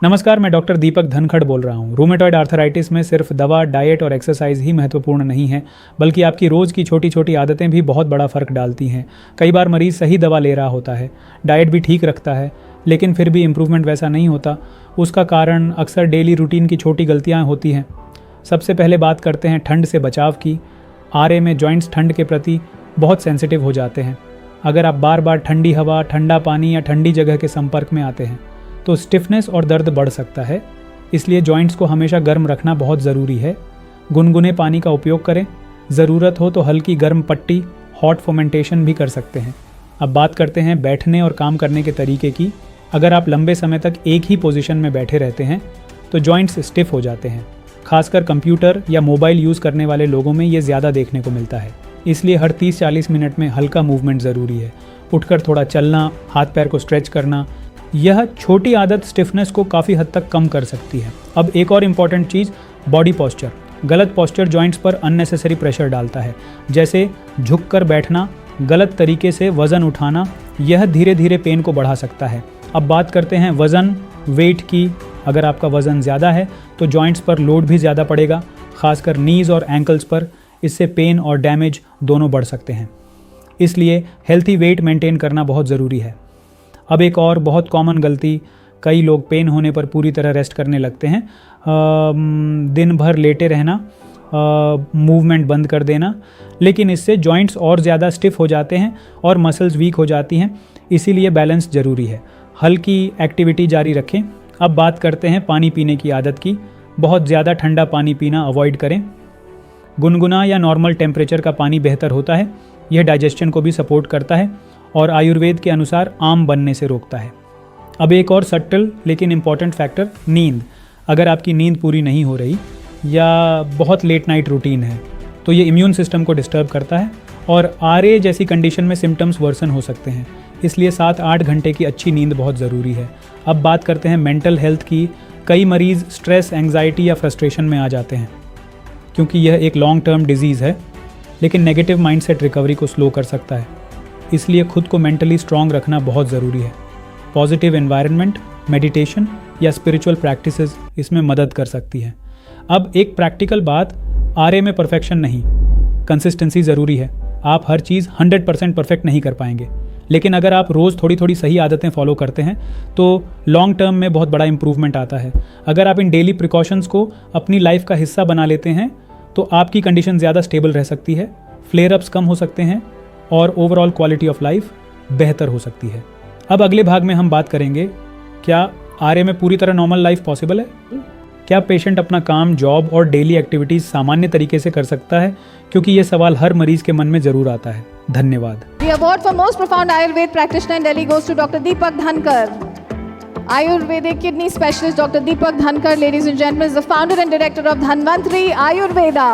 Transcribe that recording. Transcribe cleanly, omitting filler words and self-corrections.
नमस्कार, मैं डॉक्टर दीपक धनखड़ बोल रहा हूँ। रूमेटॉइड आर्थराइटिस में सिर्फ दवा, डाइट और एक्सरसाइज ही महत्वपूर्ण नहीं है, बल्कि आपकी रोज़ की छोटी छोटी आदतें भी बहुत बड़ा फ़र्क डालती हैं। कई बार मरीज़ सही दवा ले रहा होता है, डाइट भी ठीक रखता है, लेकिन फिर भी इम्प्रूवमेंट वैसा नहीं होता। उसका कारण अक्सर डेली रूटीन की छोटी गलतियाँ होती हैं। सबसे पहले बात करते हैं ठंड से बचाव की। आरए में जॉइंट्स ठंड के प्रति बहुत सेंसिटिव हो जाते हैं। अगर आप बार बार ठंडी हवा, ठंडा पानी या ठंडी जगह के संपर्क में आते हैं तो स्टिफनेस और दर्द बढ़ सकता है। इसलिए जॉइंट्स को हमेशा गर्म रखना बहुत ज़रूरी है। गुनगुने पानी का उपयोग करें। ज़रूरत हो तो हल्की गर्म पट्टी, हॉट फोमेंटेशन भी कर सकते हैं। अब बात करते हैं बैठने और काम करने के तरीके की। अगर आप लंबे समय तक एक ही पोजीशन में बैठे रहते हैं तो जॉइंट्स स्टिफ हो जाते हैं। खासकर कंप्यूटर या मोबाइल यूज़ करने वाले लोगों में ये ज़्यादा देखने को मिलता है। इसलिए हर 30-40 मिनट में हल्का मूवमेंट ज़रूरी है। उठकर थोड़ा चलना, हाथ पैर को स्ट्रेच करना, यह छोटी आदत स्टिफनेस को काफ़ी हद तक कम कर सकती है। अब एक और इम्पॉर्टेंट चीज़, बॉडी पोस्चर। गलत पोस्चर जॉइंट्स पर अननेसेसरी प्रेशर डालता है, जैसे झुककर बैठना, गलत तरीके से वज़न उठाना, यह धीरे धीरे पेन को बढ़ा सकता है। अब बात करते हैं वज़न, वेट की। अगर आपका वज़न ज़्यादा है तो जॉइंट्स पर लोड भी ज़्यादा पड़ेगा, खासकर नीज़ और एंकल्स पर। इससे पेन और डैमेज दोनों बढ़ सकते हैं। इसलिए हेल्थी वेट मेंटेन करना बहुत ज़रूरी है। अब एक और बहुत कॉमन गलती, कई लोग पेन होने पर पूरी तरह रेस्ट करने लगते हैं। दिन भर लेटे रहना, मूवमेंट बंद कर देना, लेकिन इससे जॉइंट्स और ज़्यादा स्टिफ हो जाते हैं और मसल्स वीक हो जाती हैं। इसीलिए बैलेंस ज़रूरी है। हल्की एक्टिविटी जारी रखें। अब बात करते हैं पानी पीने की आदत की। बहुत ज़्यादा ठंडा पानी पीना अवॉइड करें। गुनगुना या नॉर्मल टेम्परेचर का पानी बेहतर होता है। यह डाइजेशन को भी सपोर्ट करता है और आयुर्वेद के अनुसार आम बनने से रोकता है। अब एक और सटल लेकिन इम्पॉर्टेंट फैक्टर, नींद। अगर आपकी नींद पूरी नहीं हो रही या बहुत लेट नाइट रूटीन है तो ये इम्यून सिस्टम को डिस्टर्ब करता है और आरए जैसी कंडीशन में सिम्टम्स वर्सन हो सकते हैं। इसलिए 7-8 घंटे की अच्छी नींद बहुत ज़रूरी है। अब बात करते हैं मेंटल हेल्थ की। कई मरीज़ स्ट्रेस, एंग्जाइटी या फ्रस्ट्रेशन में आ जाते हैं क्योंकि यह एक लॉन्ग टर्म डिजीज़ है, लेकिन नेगेटिव माइंडसेट रिकवरी को स्लो कर सकता है। इसलिए खुद को मेंटली स्ट्रॉन्ग रखना बहुत ज़रूरी है। पॉजिटिव एनवायरनमेंट, मेडिटेशन या स्पिरिचुअल प्रैक्टिसेस इसमें मदद कर सकती है। अब एक प्रैक्टिकल बात, आरए में परफेक्शन नहीं, कंसिस्टेंसी ज़रूरी है। आप हर चीज़ 100% परफेक्ट नहीं कर पाएंगे, लेकिन अगर आप रोज़ थोड़ी थोड़ी सही आदतें फॉलो करते हैं तो लॉन्ग टर्म में बहुत बड़ा इंप्रूवमेंट आता है। अगर आप इन डेली प्रिकॉशंस को अपनी लाइफ का हिस्सा बना लेते हैं तो आपकी कंडीशन ज़्यादा स्टेबल रह सकती है, फ्लेयर अप्स कम हो सकते हैं और ओवरऑल क्वालिटी ऑफ लाइफ बेहतर हो सकती है। अब अगले भाग में हम बात करेंगे, क्या आरए में पूरी तरह नॉर्मल लाइफ पॉसिबल है? क्या पेशेंट अपना काम, जॉब और डेली एक्टिविटीज़ सामान्य तरीके से कर सकता है? क्योंकि ये सवाल हर मरीज के मन में ज़रूर आता है। धन्यवाद। The award for most profound Ayurved practitioner in Delhi goes to Dr. Deepak Dhankar. Ayurvedic kidney specialist Dr. Deepak Dhankar, ladies and gentlemen, is the founder and director of Dhanvantri Ayurveda.